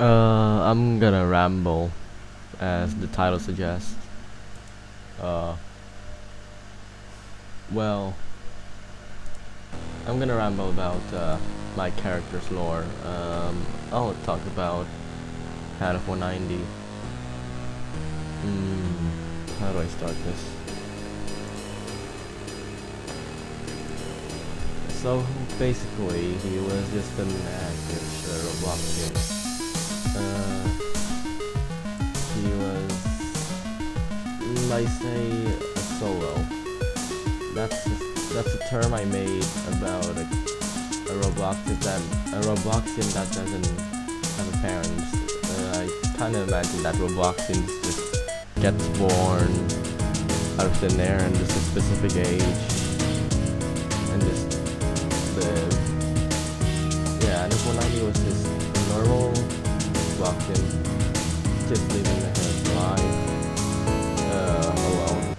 I'm gonna ramble, as the title suggests. Uh, well, I'm gonna ramble about my character's lore. I'll talk about haniif190. How do I start this? So basically, he was just an average Robloxian. He was, I say, a solo. That's a term I made about a Robloxian that doesn't have a parents. I kind of imagine that Robloxians just gets born out of thin air and just a specific age and just live. Yeah, and if 190 was just a normal Robloxian, just living his life alone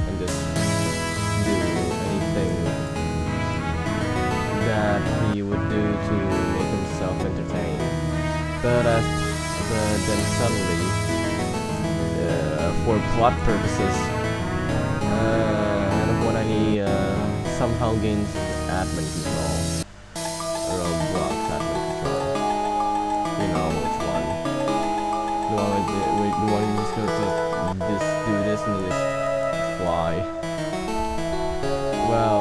and just do anything that he would do to make himself entertained. But then suddenly, for plot purposes, haniif190 somehow gains admin control. Roblox admin control. You know which one. The one you just go to this, do this, and just fly. Well,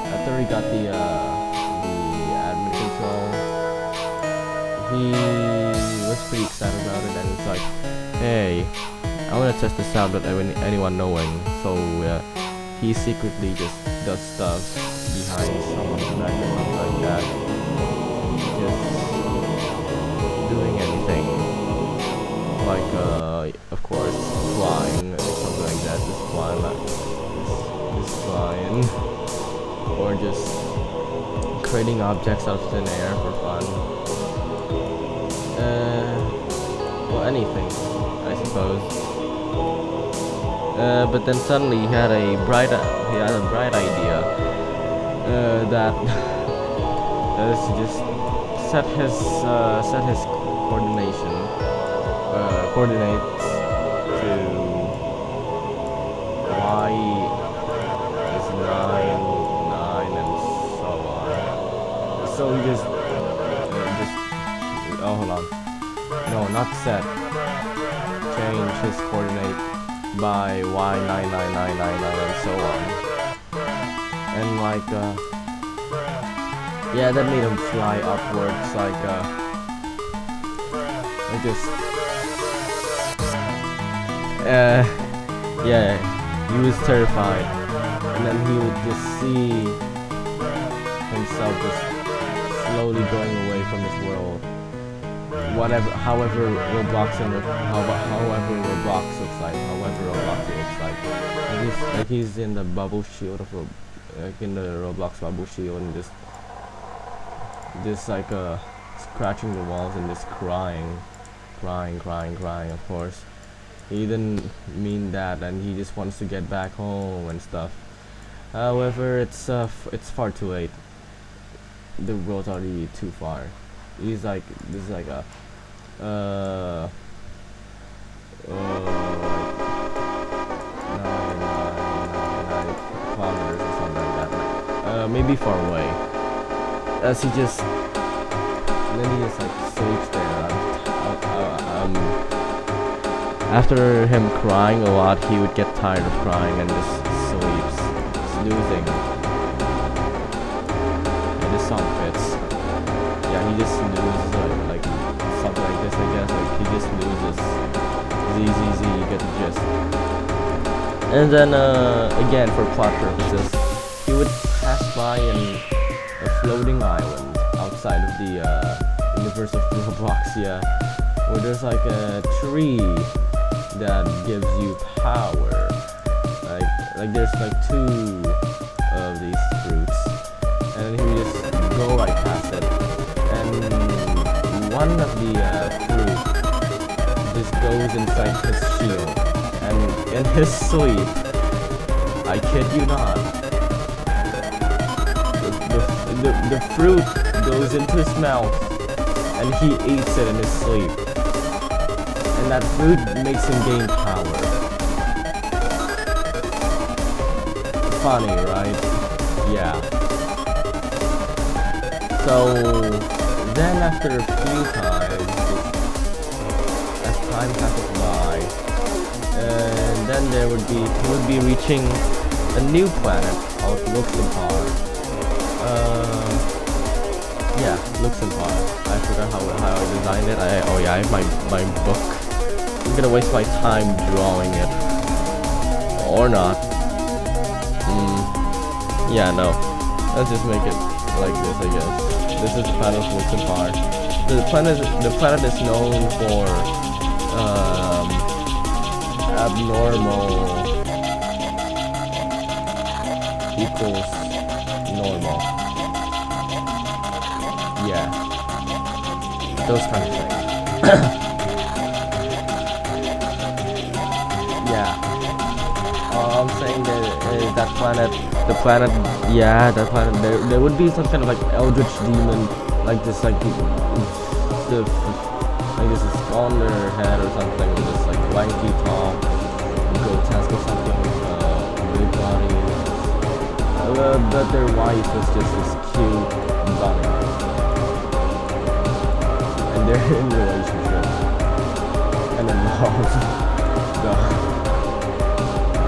after he got the admin control, he was pretty excited about it, and it's like, hey, I want to test this out without anyone knowing. So he secretly just does stuff behind someone's back or something like that, just doing anything, like of course flying or something like that, just flying, or just creating objects out of thin air for fun. Well, anything, I suppose. But then suddenly he had a bright idea that is to just set his coordinates to y is 9, 9, and so on. So he just oh, hold on. No, not set. Change his coordinate by y99999 and so on. And like yeah, that made him fly upwards like just yeah, he was terrified, and then he would just see himself just slowly going away from this world. However Roblox looks like, he's in the bubble shield of in the Roblox bubble shield, and just like scratching the walls and just crying. Of course, he didn't mean that, and he just wants to get back home and stuff. However, it's far too late. The world's already too far. This is like a 9 kilometers or something like that. Maybe far away. As he just like sleeps there. After him crying a lot, he would get tired of crying and just sleeps, snoozing. And this song fits. Yeah, he just snoozes like something like this, I guess. Like he just snoozes. Z, you get the gist. And then again, for plot purposes, he would pass by a floating island outside of the universe of Robloxia, where there's like a tree that gives you power. Like there's like 2 of these fruits, and then he would just go right past it, and one of the fruit just goes inside his shield, and in his sleep, I kid you not, the fruit goes into his mouth and he eats it in his sleep. And that food makes him gain power. Funny, right? Yeah. So then after a few times, as time passes by, and then he would be reaching a new planet called Luxembourg. Yeah, Luxembourg. I forgot how I designed it. Oh yeah, I have my book. I'm gonna waste my time drawing it. Or not. Yeah, no. Let's just make it like this, I guess. This is the planet of Luxembourg. The planet is known for abnormal equals normal. Yeah. Those kind of things. Yeah. I'm saying that the planet, yeah, that planet, there would be some kind of like eldritch demon, like this, like this is on their head or something, with this like lanky top, grotesque or something, big body, but their wife is just this cute bunny, and they're in a relationship, and then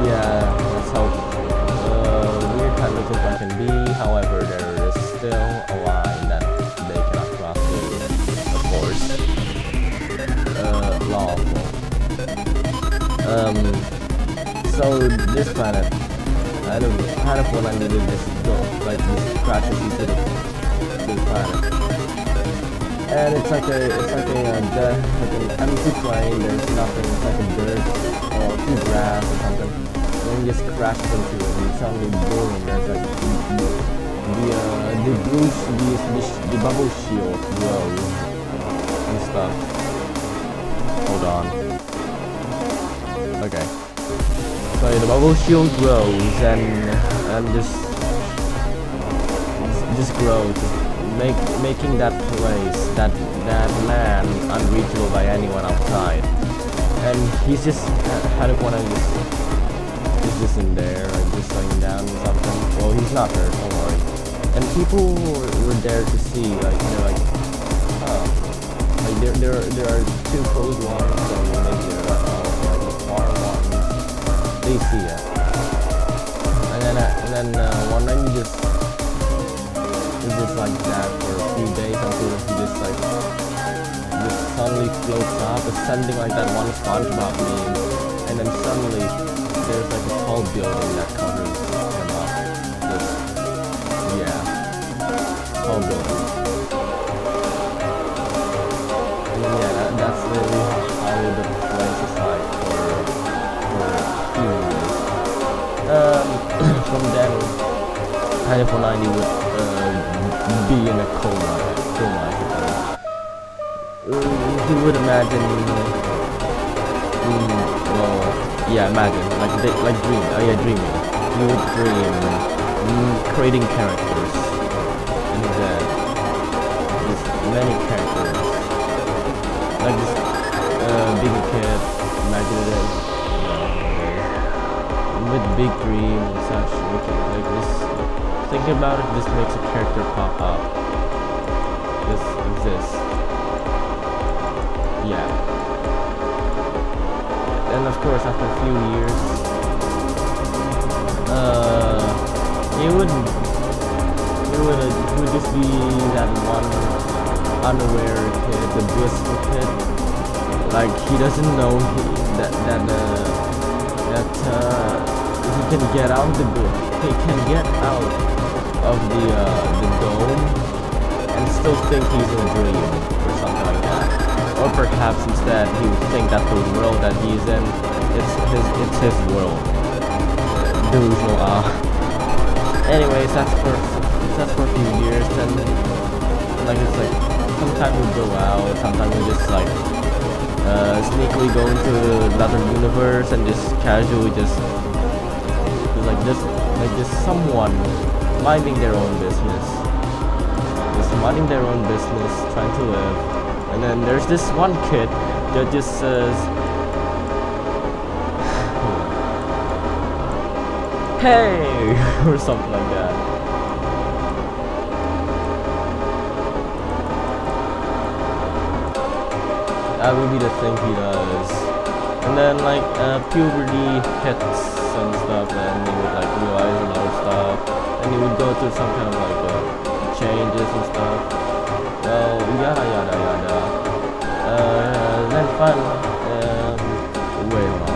yeah, that's how weird kind of Luxembourg can be. However, there is still a line that they cannot cross through, of course. Lawful. So this planet, I don't kind of when I needed this like this crashes into the planet. And it's like an empty plane, there's nothing, it's like a dirt or a few grass or something. Then you just crash into it and suddenly boom, there's like the bubble shield grows and stuff. Hold on. Okay. So the bubble shield grows and just grows, making that place, that man unreachable by anyone outside. And he's just he's just in there, like just laying down or something. Well, he's not there, don't worry. And people were there to see, like, they're like, oh, like there are two close ones, and maybe there are like far ones. They see it. And then one night he just like that for a few days until he just suddenly floats up, ascending like that one SpongeBob meme, and then suddenly there's like a tall building that covers him up. Yeah, tall building. And then yeah, that's really how the place is like for a few years. From then, haniif190 would be in a coma. He would imagine, imagine, like dream. Oh yeah, dreaming. He would dream, creating characters, and just many characters, like this, being a kid, imaginative, with big dreams and such. Like this. Thinking about it, this makes a character pop up. This exists. Yeah. And of course, after a few years, he would just be that one unaware kid, the blissful kid. Like he doesn't know that he can get out the door. He can get out of the dome and still think he's in a dream or something like that. Or perhaps instead he would think that the world that he's in, it's his world. Delusional. Anyways, that's for a few years. Then like it's like sometimes we go out, sometimes we just like sneakily go into another universe and just casually just someone minding their own business, trying to live. And then there's this one kid that just says, "Hey," or something like that. That would be the thing he does. And then like puberty hits and stuff, and he would like realize a lot of stuff, and he would go through some kind of like changes and stuff. Well, yada yada yada. Then fun. Wait, hold on.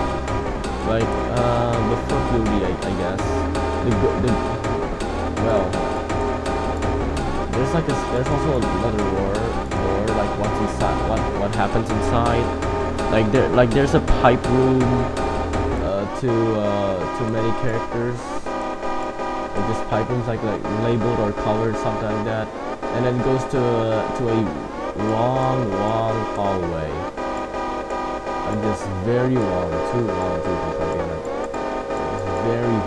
Like before puberty, I guess. Well, there's also another lore, like what's inside, what happens inside. Like there's a pipe room to many characters. Like this pipe room's like labeled or colored, something like that, and then it goes to a long hallway. Like this very long, too long to be something like very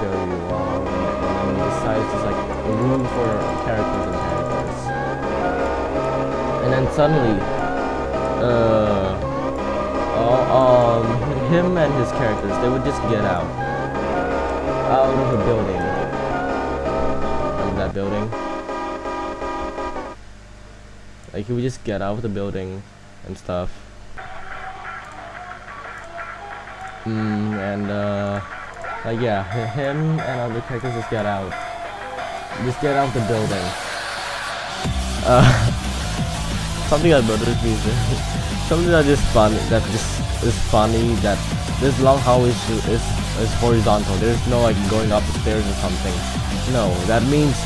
long, and then he decides it's like a room for characters and characters. And then suddenly, him and his characters, they would just get out of a building. Remember that building? Like he would just get out of the building and stuff. Like yeah, him and other characters just get out of the building. Something that bothers me is something that is funny. That just is funny. That this long hallway is horizontal. There's no like going up the stairs or something. No, that means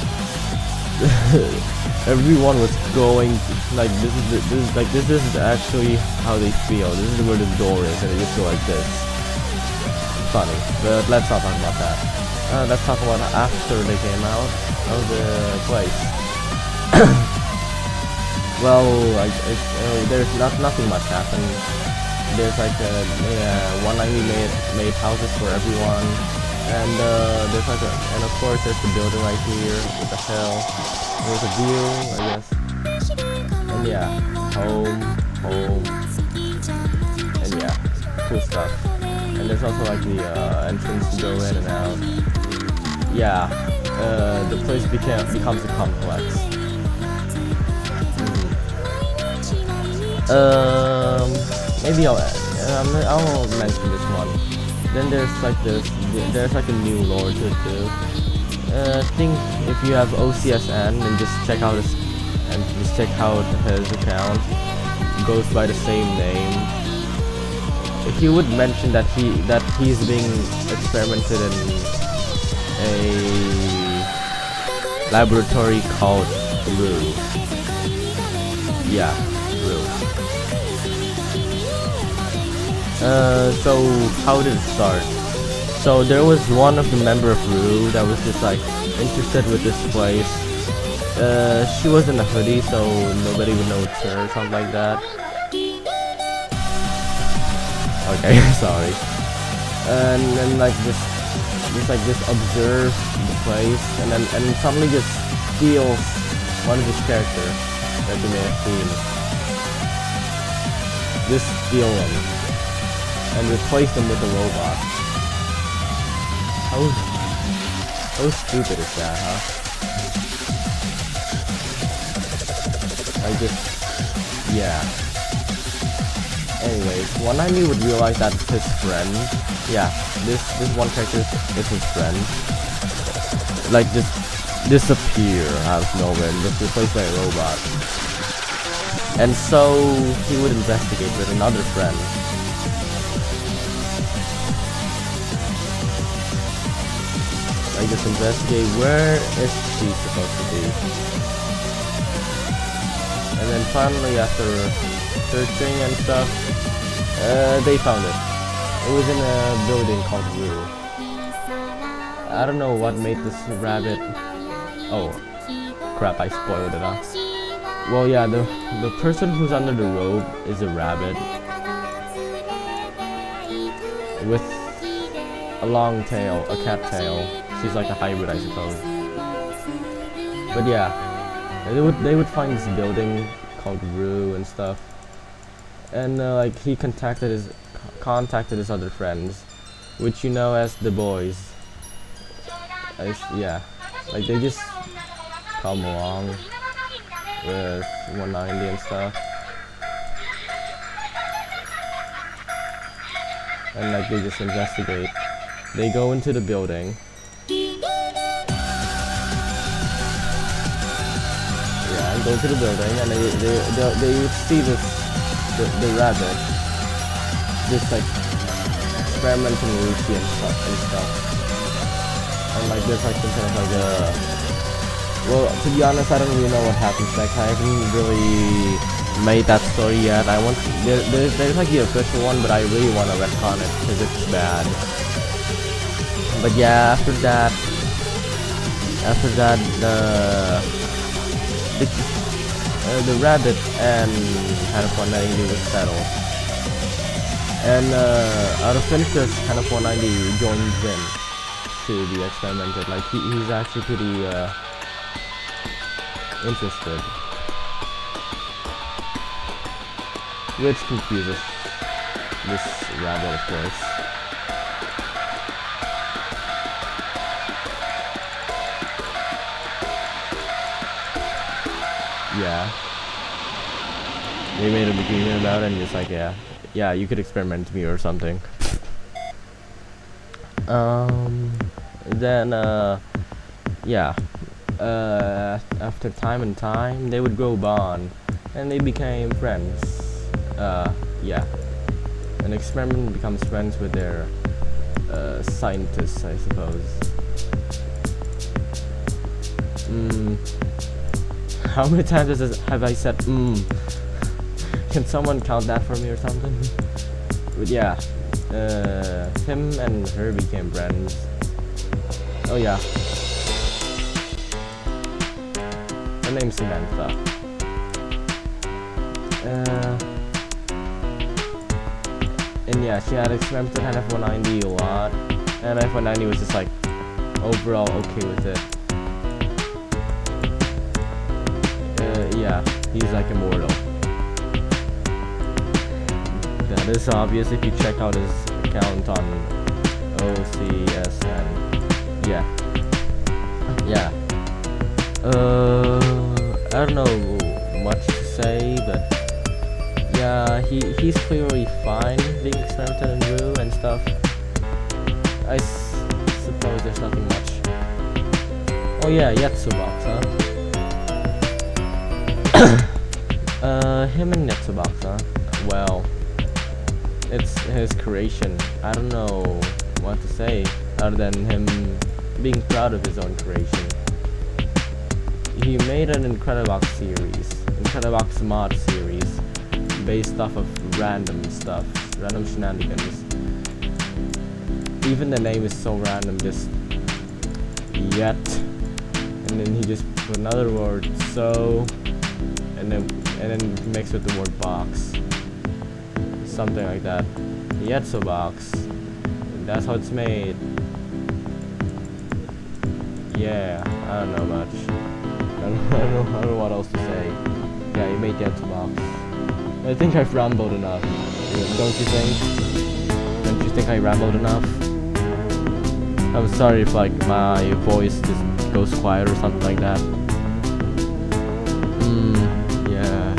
everyone was going like this is actually how they feel. This is where the door is, and they just go like this. Funny, but let's not talk about that. Let's talk about after they came out of the place. Well, there's nothing much happened. There's like 190 made houses for everyone, and there's like and of course there's the building right here with the hill. There's a view, I guess, and yeah, home, and yeah, cool stuff. And there's also like the entrance to go in and out. Yeah, the place becomes a complex. Maybe I'll mention this one. Then there's like a new lore to it too. I think if you have OCSN and just check out his account, goes by the same name. He would mention that he's being experimented in a laboratory called Rue. Yeah, Rue. So how did it start? So there was one of the member of Rue that was just like interested with this place. She was in a hoodie, so nobody would know it's her or something like that. Okay, sorry. And then like just observe the place, and then suddenly just steals one of his characters that you may have seen. Just steal them and replace them with a robot. How stupid is that, huh? Yeah. Anyways, 190 would realize that his friend, yeah, this one character is his friend, like just disappear out of nowhere and just replaced by a robot. And so he would investigate with another friend. Like just investigate where is she supposed to be. And then finally, after searching and stuff, they found it. It was in a building called Rue. I don't know what made this rabbit. Oh, crap! I spoiled it, huh? Well, yeah, the person who's under the robe is a rabbit with a long tail, a cat tail. She's like a hybrid, I suppose. But yeah, they would find this building called Rue and stuff, and like he contacted his other friends, which you know as the boys. Yeah, like they just come along with 190 and stuff, and like they just investigate. They go into the building. Yeah, go to the building, and they see the rabbit just like experimenting with Lucy and stuff. And like there's like some kind of like well, to be honest, I don't really know what happens next. I haven't really made that story yet. I want there's like the official one, but I really want to retcon it because it's bad. But yeah, after that, the rabbit and haniif 190 was settled, and out of interest, haniif 190 joins in to be experimented. Like he's actually pretty interested, which confuses this rabbit, of course. Yeah, they made a agreement about it, and just like yeah, you could experiment with me or something. Then yeah, after time and time, they would grow bond, and they became friends. Yeah, an experiment becomes friends with their scientists, I suppose. How many times have I said Can someone count that for me or something? But yeah, him and her became friends. Oh yeah, her name's Samantha. And yeah, she had experimented with haniif 190 a lot, and haniif 190 was just like overall okay with it. Yeah, he's like immortal. That is obvious if you check out his account on OCSN. Yeah. I don't know much to say, but yeah, he's clearly fine being experimented and grew and stuff. I suppose there's nothing much. Oh yeah, Yetsubox, huh? Him and Yetsubox, huh? Well, it's his creation. I don't know what to say other than him being proud of his own creation. He made an Incredibox series, Incredibox mod series, based off of random stuff, random shenanigans. Even the name is so random, just yet, and then he just put another word, so, and then mixed with the word box, something like that. Yetsubox, that's how it's made. Yeah, I don't know much. I don't know what else to say. Yeah, he made Yetsubox. I think I've rambled enough. Don't you think? Don't you think I rambled enough? I'm sorry if like my voice just goes quiet or something like that. Yeah.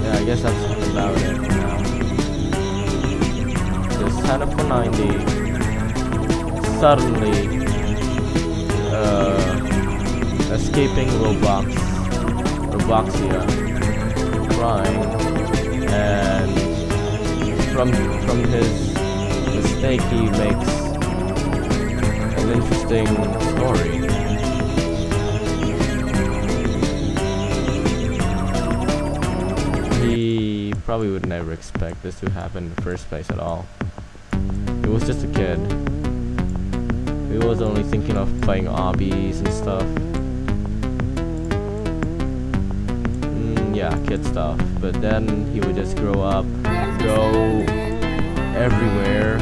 Yeah, I guess that's about it now. This haniif 190 suddenly escaping Robloxia, crying, and from his mistake he makes an interesting story. He probably would never expect this to happen in the first place at all. He was just a kid. He was only thinking of playing obbies and stuff. Yeah, kid stuff. But then he would just grow up, go everywhere.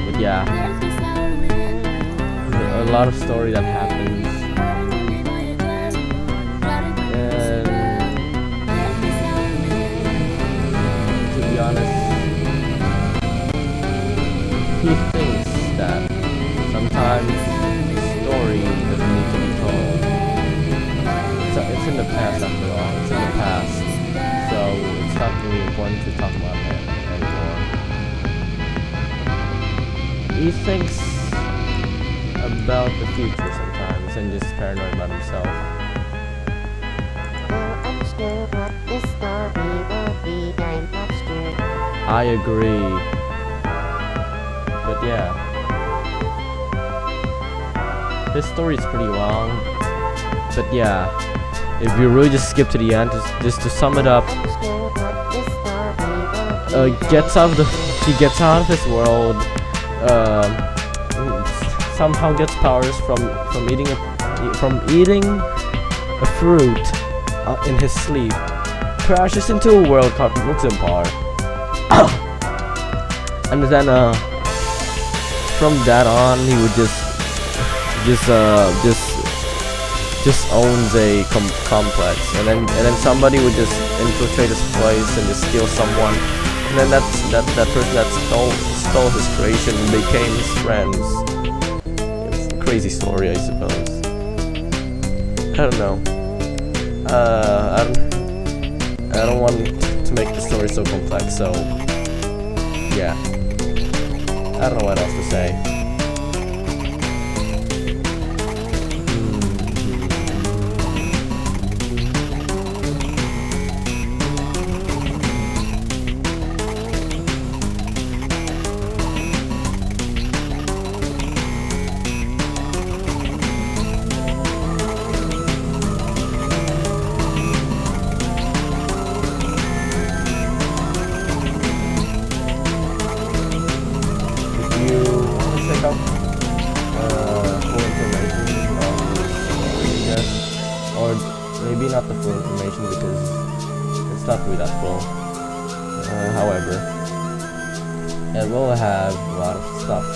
But yeah, lot of story that happens. And to be honest, he thinks that sometimes the story doesn't need to be told. It's in the past after all. It's in the past. So it's not really important to talk about it anymore. He thinks about the future sometimes and just paranoid about himself. I agree. But yeah. This story is pretty long. But yeah. If you really just skip to the end, just to sum it up, he gets out of his world, somehow gets powers from eating a fruit in his sleep, crashes into a world called Luxembourg, and then from that on he would just owns a complex, and then somebody would just infiltrate his place and just steal someone, and then that person that stole his creation became his friends. It's a crazy story, I suppose. I don't know. I don't want to make the story so complex, so yeah. I don't know what else to say. Full information on this story, yes, or maybe not the full information because it's not really that full. However, it will have a lot of stuff.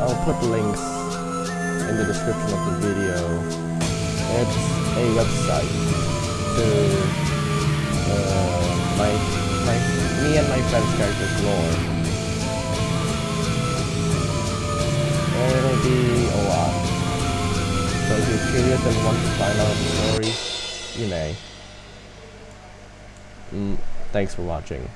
I'll put links in the description of the video. It's a website to me and my friend's character's lore. It'll be a lot. So if you're curious and want to find out the story, you may. Thanks for watching.